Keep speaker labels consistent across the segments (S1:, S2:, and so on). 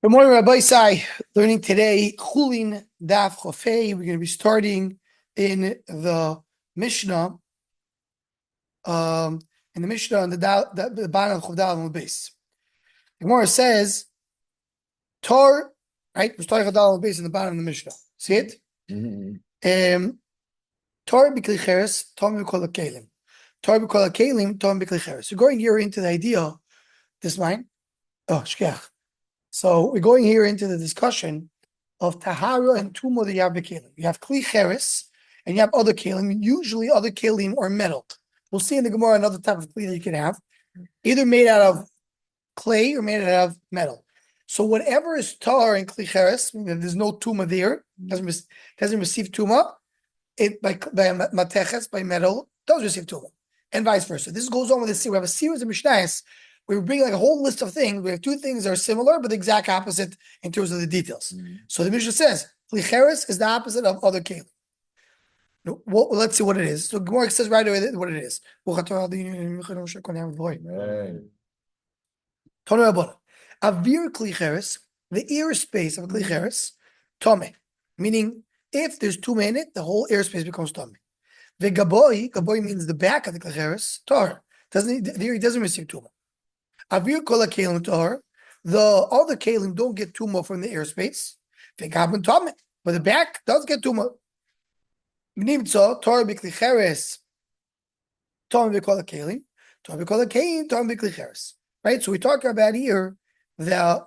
S1: Good morning, Rabbi Sai. Learning today, Chulin Daf Chofei. We're going to be starting in the Mishnah, on the bottom of Chavdal on the base. The Gemara says, Tor, right? We're starting Chavdal on the base in the bottom of the Mishnah. See it? Tor b'kli cheres, Tor b'kol kelim. Tor b'kol kelim, Tor b'kli cheres. We're going here into the idea, this line. Oh, shkech. So we're going here into the discussion of tahara and tumah that you have b'kelim. You have kli cheres and you have other kelim. Usually other kelim are metal. We'll see in the Gemara another type of kli that you can have, either made out of clay or made out of metal. So whatever is tar and kli cheres, there's no tumah there, doesn't receive tumah. It by mateches, by metal, does receive tumah, and vice versa. This goes on with this. We have a series of mishnayos. We bring like a whole list of things. We have two things that are similar, but the exact opposite in terms of the details. So the Mishnah says, Licheres is the opposite of other kelim. Well, let's see what it is. So Gemara says right away what it is. Avir klicheres, the airspace of a klicheres, tome, meaning if there's tumah in it, the whole airspace becomes tome. The gaboy means the back of the klicheres, tar. He doesn't receive tumah. Avir kol kelim tar. The other kelim don't get tumah from the airspace. But the back does get tumah. Nimtza tar b'kli cheres. Tar b'kol kelim. Tar b'kol kelim. Tar b'kli cheres. Right. So we talk about here I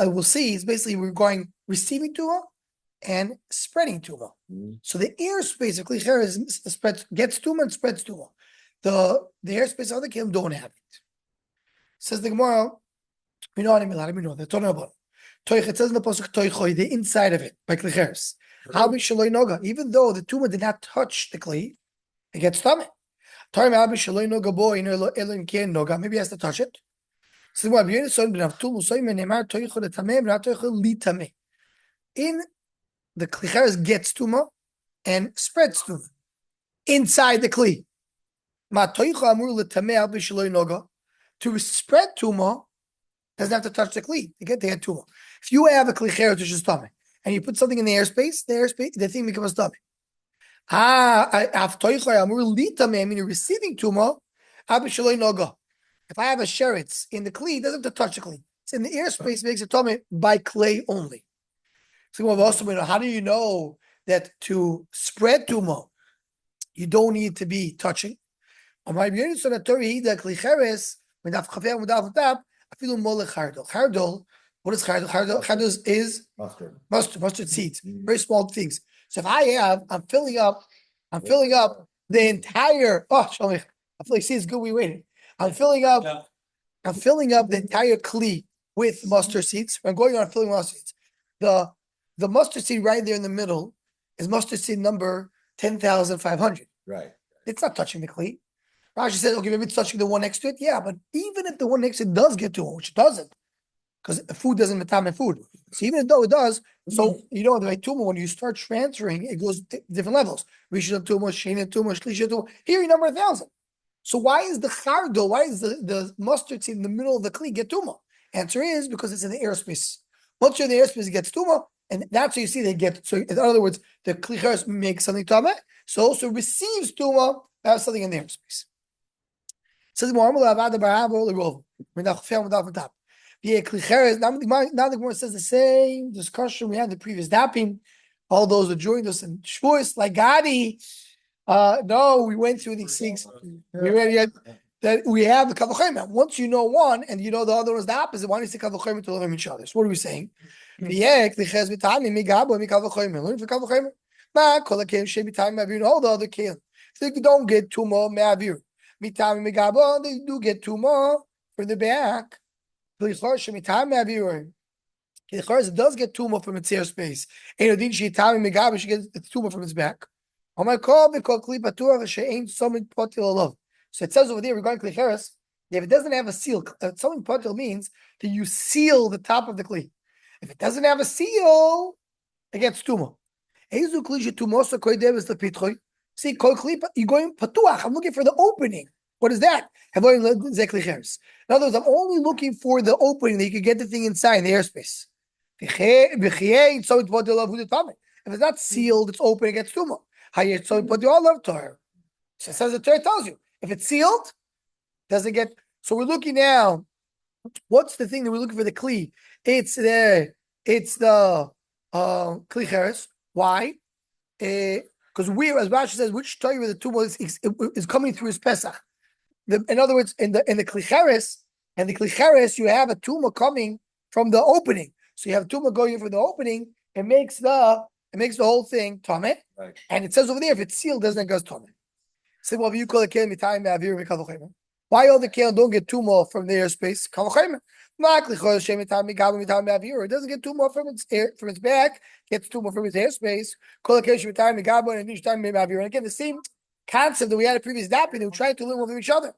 S1: will see is basically we're going receiving tumah and spreading tumah. So the airspace of kli cheres gets tumah and spreads tumah. The airspace of the kelim don't have it. Says the Gemara, we know that. Talking about it says in the pasuk toichoy, the inside of it by klicheres. How be shaloi noga? Even though the tumah did not touch the kli, it gets tummy. Maybe he has to touch it. So in the klicheres gets tumah and spreads tumah inside the kli. To spread tumah doesn't have to touch the kli to get tumah. If you have a kli cheres which is tummy and you put something in the airspace, the thing becomes tummy. I mean you're receiving tumah. If I have a sheretz in the kli, it doesn't have to touch the kli. It's in the airspace, makes it tummy by clay only. So how do you know that to spread tumah you don't need to be touching? Hardol. What is hardol? Hardol is mustard seeds, very small things. So if I'm filling up the entire. Oh, Shalom, I feel like see it's good. We waited. I'm filling up the entire kli with mustard seeds. I'm going on filling mustard seeds. The mustard seed right there in the middle is mustard seed number 10,500.
S2: Right.
S1: It's not touching the kli. Rashi says, okay, maybe it's touching the one next to it. Yeah, but even if the one next to it does get to it, which it doesn't, because food doesn't metam food. So even though it does, so you know the right tumah, when you start transferring, it goes different levels. Rishon tumah, sheni tumah, shlishi tumah. Here you number 1,000. So why is the chardol, why is the mustard seed in the middle of the kli get tumah? Answer is because it's in the airspace. Once you're in the airspace, it gets tumah, and that's how you see they get. So in other words, the kli cheres makes something tumah, so also receives tumah, has something in the airspace. Says now the Gemara says the same discussion we had in the previous dapim. All those who joined us in Shavuos, like Gadi. No, we went through these things. We read that we have the kavachayim. Once you know one and you know the other one is the opposite, why do you say kavachayim to learn each other? So what are we saying? All the other kelim. So you don't get tumah me'avir. They do get tumah from the back. It does get tumah from its airspace. She gets tumah from its back. So it says over there regarding kli cheres, if it doesn't have a seal, something potil means that you seal the top of the kli. If it doesn't have a seal, it gets tumah. See, you're going patuach. I'm looking for the opening. What is that? In other words, I'm only looking for the opening that you can get the thing inside in the airspace. If it's not sealed, it's open, it gets tumor. So it says the Torah tells you if it's sealed, doesn't get. So we're looking now. What's the thing that we're looking for? The kli. It's the kli cheres. Why? Because as Rashi says, which Torah the tumor is coming through his Pesach. In other words, in the kli cheres and the kli cheres, you have a tumor coming from the opening. So you have a tumor going from the opening. It makes the whole thing tameh. Right. And it says over there, if it's sealed, doesn't go tameh. So well, if you call it kelim mitayim me'avir me'kavochem. Why all the kelim don't get tumor from the airspace? Kavochem. It doesn't get tumor from its back. Gets tumor from its airspace. And again, the same concept that we had a previous dapin. They were trying to live with each other.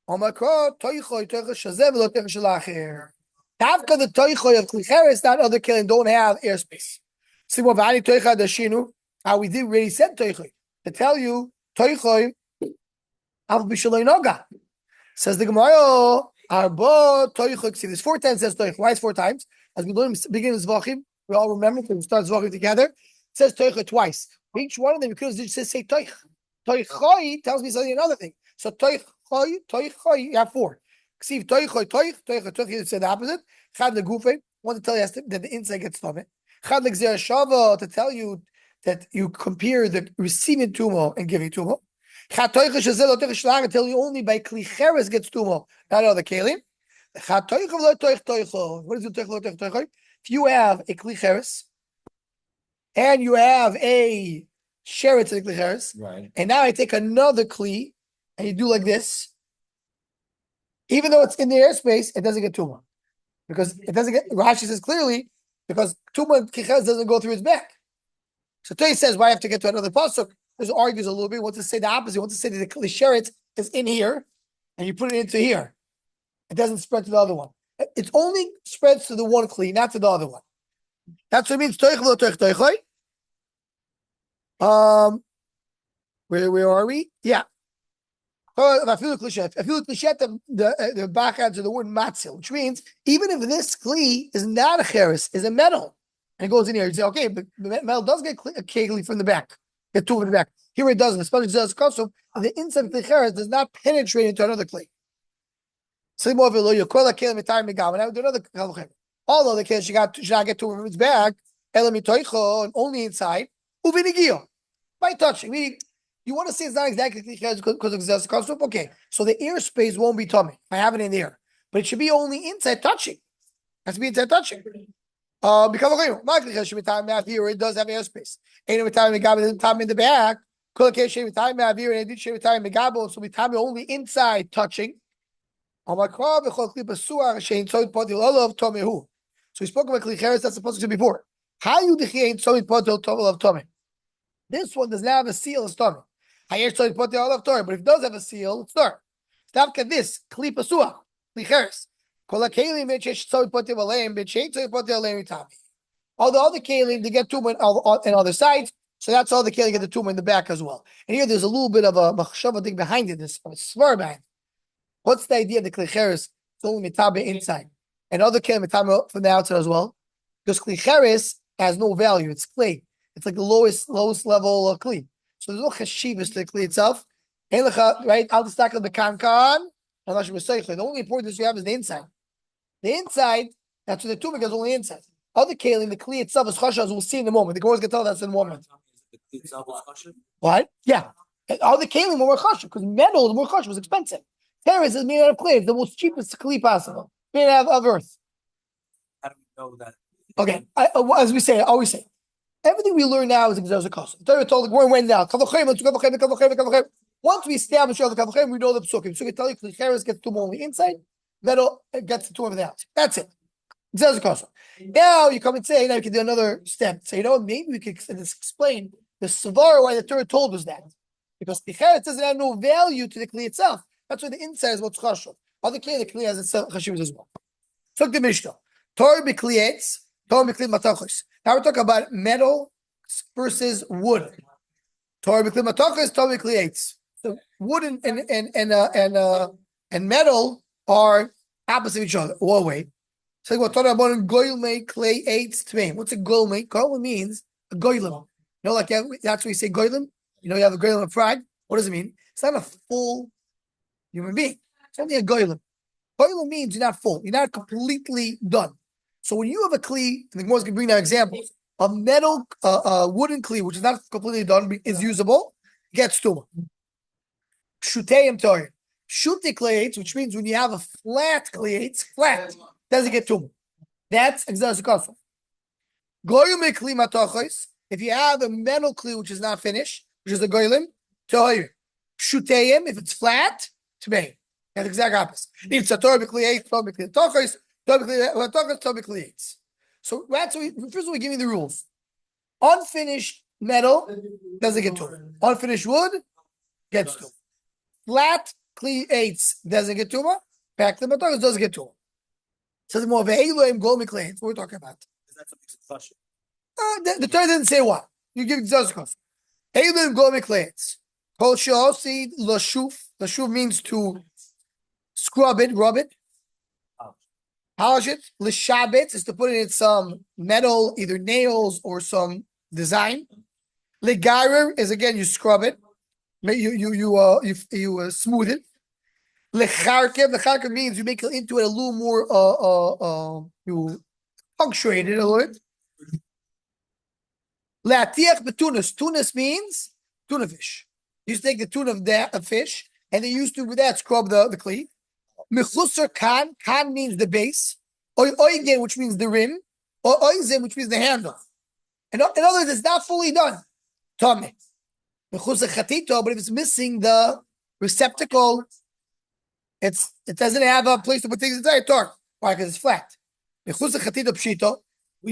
S1: Tavka the toichoy of klicheres, that other kelim don't have airspace. How we did already said toichoy to tell you toichoy av b'shaloi noga. Says the Gemara, arba toichoy. See, there's 4 times says toichoy. Why is 4 times? As we learn beginning of Zvachim, we all remember because we start Zvachim together. It says toichoy twice. For each one of them, because it just say toich. Toichoy tells me something another thing. So toichoy, you have 4. See, toich said the opposite. Chad legufe, want to tell you that the inside gets tameh. Chad legzer shava, to tell you that you compare the receiving tumor and giving tumor. Chad toich shazel lo toich shlag, tell you only by klicheres gets tumor, not other kelim. Chad toich lo toich toich. What is it toich lo toich toich? If you have a klicheres and you have a sheretz to the klicheres, right? And now I take another kli and you do like this. Even though it's in the airspace, it doesn't get tumor. Because it doesn't get, Rashi says clearly, because tumor kichaz doesn't go through its back. So Toy says, why I have to get to another pasuk? There's argues a little bit. He wants to say the opposite. He wants to say that the sheret is in here, and you put it into here. It doesn't spread to the other one. It only spreads to the one kli, not to the other one. That's what it means. Where are we? Yeah. I feel the back adds to the word matzil, which means even if this kli is not a cheres, is a metal, and it goes in here, you say, okay, but the metal does get a kegli from the back, get 2 from the back. Here it doesn't, especially does custom. The inside of the cheres does not penetrate into another kli. And I would do another. All other kids, should not get 2 from its back, and only inside, by touching. Meaning, you want to say it's not exactly because of Yechezkel construct? Okay, so the airspace won't be tummy. I have it in the air, but it should be only inside touching. It has to be inside touching. Because it does have airspace. Ain't time in the back. So we time only inside touching. So we spoke about klicheres that's supposed to be before. How you decay so of tummy? This one does not have a seal of stomach. But if it does have a seal, it's there. Stop at this. Kli pasuach. Klicheres. All the other kelim, they get tumor on other sides, so that's all the kelim get the tumor in the back as well. And here there's a little bit of a machshava thing behind it, this svar behind it. What's the idea of the klicheres? It's only mitabe inside. And other kelim mitabe from the outside as well. Because klicheres has no value, it's clay. It's like the lowest level of kli. So there's no cheshivas to the kli itself. Right? Al tistakal bekankan. The only importance you have is the inside. The inside, that's where the tumor goes only inside. Other kalim, the kli itself is chashav, as we'll see in a moment. The Gemara can tell that's in a moment. What? Yeah. All the kalim were more chashav because metal, the more chashav was expensive. Terrace is made out of clay. It's the most cheapest kli possible. Made out of earth.
S2: How do we know that?
S1: Okay. As we say, I always say, everything we learn now is Yechezkel. The Torah told the Gemara went down. Once we establish all the kavachem, we know the psukim. So we tell you, klicheres gets tumor on the inside, metal gets the tumor on the outside. That's it. Yechezkel. Now you come and say, now you can do another step. Say, maybe we can explain the svar why the Torah told us that. Because klicheres doesn't have no value to the kli itself. That's why the inside is what's chashuv. Other kli, the kli has its chashivas as well. So the Mishnah. Torah b'klietz, Torah b'kli matachos. Now we're talking about metal versus wood. Torah b'kli matachos, Torah b'kli eitz. the wood and metal are opposite of each other. What way? So we're talking about goylme clay eights tmeim. What's a goylme? Goylme means a goylem. You know, like that's why we say goylem. You know, you have a goylem of pride. What does it mean? It's not a full human being. It's only a goylem. Goylem means you're not full. You're not completely done. So when you have a kli, and the Gemara is going to bring down examples, a metal, wooden kli, which is not completely done, is usable, gets tuma. Shuteim torin. Shute clayates, which means when you have a flat clayates, flat, doesn't get tumor. That's exazukasa. Goyim kli matochos. If you have a metal kli which is not finished, which is a goyim, tohir. Shuteim, if it's flat, tmei. That's the exact opposite. If it's a torah b'kli torah b'kli tochos, torah b'kli eights. So that's what first of all, we give you the rules. Unfinished metal doesn't get tumor. Unfinished wood gets tumor. Flat kli eights doesn't get tumor. Back to the matochos doesn't get tumor. So the more of Elohim Gol Miklein, what we're talking about.
S2: Is that something special?
S1: The Torah didn't say what. You give Zazkos. Elohim Gol Miklein. Kol Sheosi Lashuf. Lashuf means to scrub it, rub it, polish it. L'shabit is to put in some metal, either nails or some design. Legarer is again you scrub it. You smooth it. Lecharkev means you make it into it a little more you punctuate it a little bit. Latiach betunas. Tunas means tuna fish. You used to take the tuna of that fish, and they used to with that scrub the kli. Mechusar kan means the base. Oigen, which means the rim. Or oizem, which means the handle. In other words, it's not fully done. Tommy. Mechusar chatito, but if it's missing the receptacle, it doesn't have a place to put things inside. Why? Because it's flat. We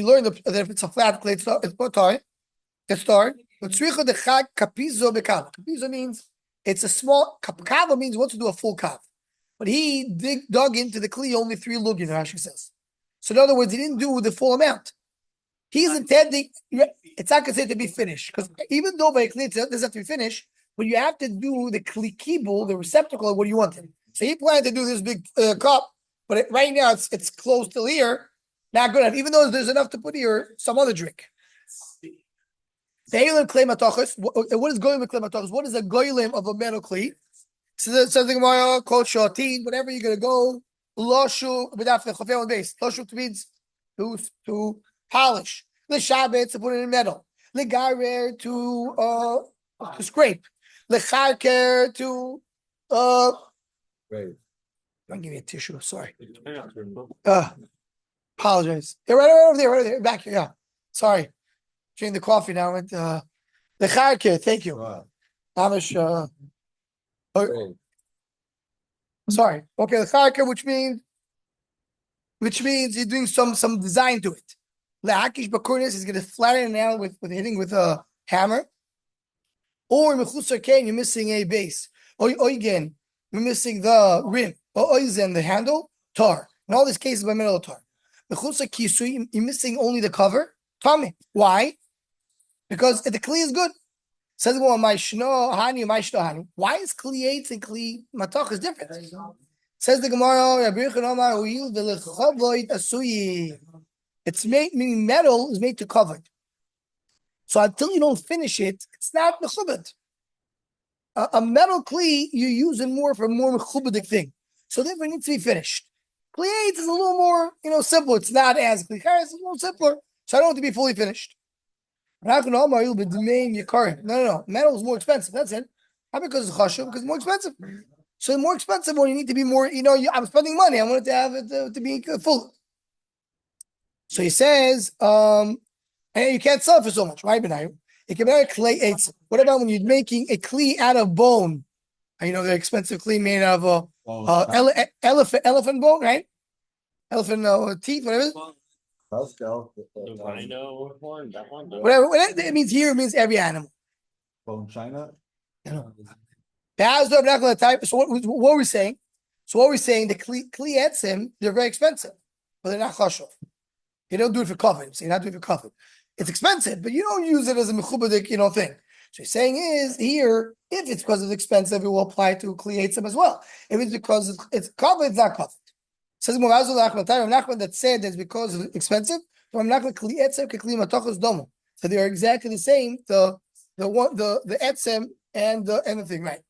S1: learned that if it's a flat plate, it's put tar. It's tar. Kapizo means it's a small kava means wants to do a full kav. But he dug into the kli only 3 lugin, Rashi says. So in other words, he didn't do the full amount. He's intending, it's not considered to be finished. Because even though by kli it doesn't have to be finished, but you have to do the kli kibul, the receptacle of what you want. So he planned to do this big cup, but right now it's close to here. Not good enough. Even though there's enough to put here, some other drink. What is goyim with klematochos? What is a goyim of a metal kli? So something called shatin, whatever you're gonna go. Loshu without the chafel base. Loshu means to polish. The shabbat to put it in metal. The garer to scrape. The charker to
S3: Right.
S1: Don't give me a tissue. Sorry. Apologize. Yeah, right over there, back here. Yeah. Sorry. Drinking the coffee now. And the charker. Thank you.
S3: Wow.
S1: Amish.
S3: Right.
S1: Sorry. Okay, the charker, which means you're doing some design to it. Le'akish bakurnis is going to flatten it out with hitting with a hammer. Or mechusar kain, you're missing a base. Or again, you're missing the rim. Or oizen, the handle. Tar. In all these cases, by metal tar. Mechusar kisui, you're missing only the cover. Tommy. Why? Because the kli is good. Says well, my shno hani, my shno hani. Why is kli 8 and kli matach is different? Says the Gemara, it's made, meaning metal is made to cover it. So until you don't finish it, it's not mechubed. A metal kli you use it more for a more mechubedik thing. So therefore it needs to be finished. Kli 8 is a little more, simple. It's not as kli charis, it's a little simpler. So I don't want it to be fully finished. No. Metal is more expensive. That's it. Not because it's chashuv, because it's more expensive. So the more expensive one, you need to be more, I'm spending money. I want it to have it to be full. So he says, and you can't sell it for so much, right, Benayu? It can be a clay eights. What about when you're making a kli out of bone? And the expensive kli made out of elephant bone, right? Elephant teeth, whatever.
S3: Rhino horn, that one.
S1: Whatever it means here, it means every animal.
S3: Bone China.
S1: So what we're saying? So what we're saying, the kli etzim, they're very expensive, but they're not chashuv. You don't do it for covet. So you're not doing it for covet. It's expensive, but you don't use it as a mechubadik, thing. So he's saying is here, if it's because it's expensive, it will apply to Kli Eitzim as well. If it's because it's covered, it's not covered. Says Nachman that said that's because it's expensive. So they are exactly the same. The etzem and the thing, right?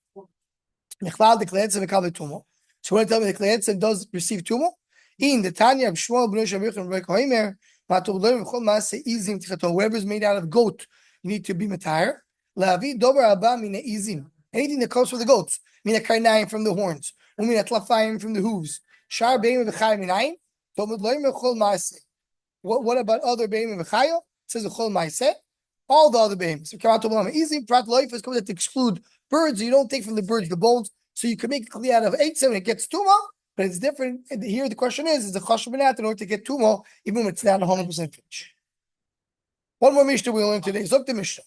S1: So you want to tell me the Kli Eitzim does receive tumo? In the Tanya of Shmuel ben Shavich whatever is made out of goat, you need to be matire. Anything that comes from the goats, mina karnayim from the horns, mina tlafayim from the hooves. Shar beim v'chayim minayin. What about other beim v'chayil? It says the chol ma'aseh. All the other beim. So easy prat loif is coming to exclude birds. You don't take from the birds the bones, so you can make Kli out of 8 7 it gets tuma. But it's different. And here the question is the chashuv benat in order to get tumo, even when it's not 100% finished. One more Mishnah we'll learn today. Zok the Mishnah.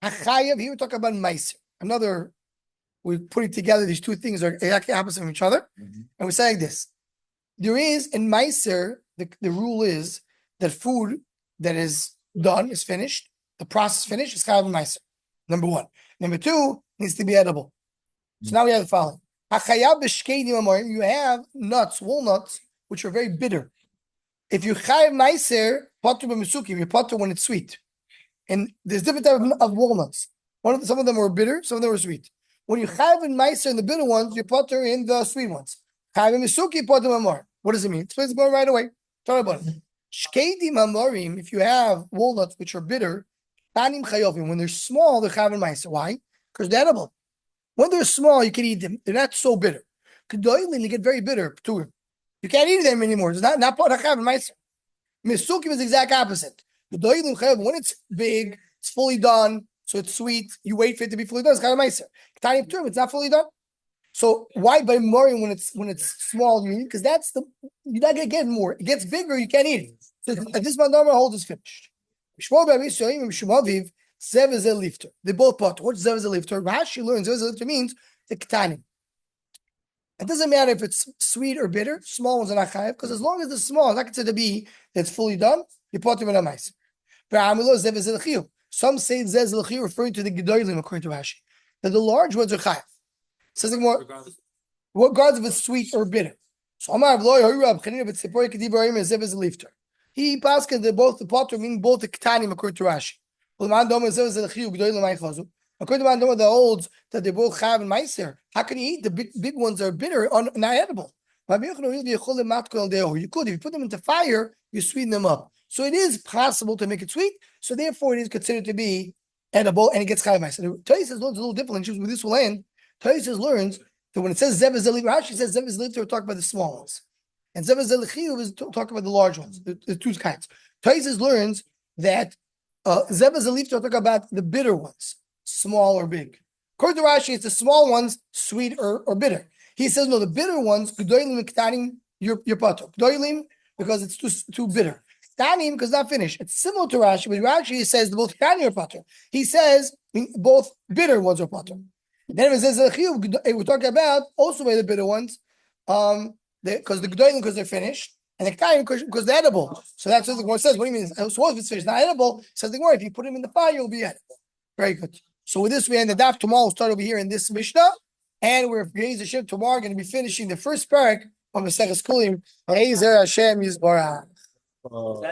S1: Hachayav, here we talk about meiser. Another, we're putting together these two things are exactly opposite of each other. And we're saying this. There is, in meiser, the rule is that food that is done, is finished, the process finished, is chayav meiser. Number one. Number two, needs to be edible. So now we have the following. You have nuts, walnuts, which are very bitter. If you chayav meiser, potter b'mesukim, you potter when it's sweet. And there's different types of walnuts. Some of them were bitter, some of them were sweet. When you chayav in meiser in the bitter ones, you potter in the sweet ones. Chayav in mesuki, potter mamor. What does it mean? Let's go right away. Talk about it. Shkedi mamorim, if you have walnuts which are bitter, tanim chayovim. When they're small, they're chayav in meiser. Why? Because they're edible. When they're small, you can eat them. They're not so bitter. Kedoilin, they get very bitter. You can't eat them anymore. It's not part of chayav in meiser. Mesukim is the exact opposite. Kedoilin chayav, when it's big, it's fully done, so it's sweet. You wait for it to be fully done. It's chayav meiser. Ketani pturim, it's not fully done. So why by morim when it's small? You because you're not gonna get more. It gets bigger, you can't eat it. So if this mandama hold is finished. They both pot. What's zev is a lifter? Rashi learns zev is a lifter means the ketani. It doesn't matter if it's sweet or bitter. Small ones are not chayav because as long as the small is not considered to be that's fully done, you pot them in a mice. Some say zev is a referring to the gedolim according to Rashi. That the large ones are chayav. Says more. Regardless if it's sweet or bitter. So Amar he passes that both the potter meaning both the ketanim according to Rashi. According to Mandoma that holds that they both have in meiser. How can you eat the big ones are bitter not edible? You could if you put them into fire, you sweeten them up. So it is possible to make it sweet. So therefore, it is considered to be edible and it gets chayav meiser. Taisus learns a little different. With this will end. Taisus learns that when it says zev zeli, Rashi says zev zeli to talk about the small ones, and zev zeli chiyuv is talk about the large ones. The two kinds. Taisus learns that zev zeli to talk about the bitter ones, small or big. According to Rashi, it's the small ones, sweet or bitter. He says no, the bitter ones gedolim and ketanim your pato gedolim because it's too bitter. Ketanim because not finished. It's similar to Rashi, but Rashi says both ketanim are pato. He says both bitter ones are pato. Then it says we're talking about also by the bitter ones, because the gedolim because they're finished, and the ketayim because they're edible. So that's what the Gemara says. What do you mean? So if it's finished, not edible, says the Gemara, if you put them in the fire, you'll be edible. Very good. So with this, we end the daf. Tomorrow we'll start over here in this Mishnah, and we're getting the ship tomorrow. Going to be finishing the first parak of Yechezkel. Hashem Yisborach.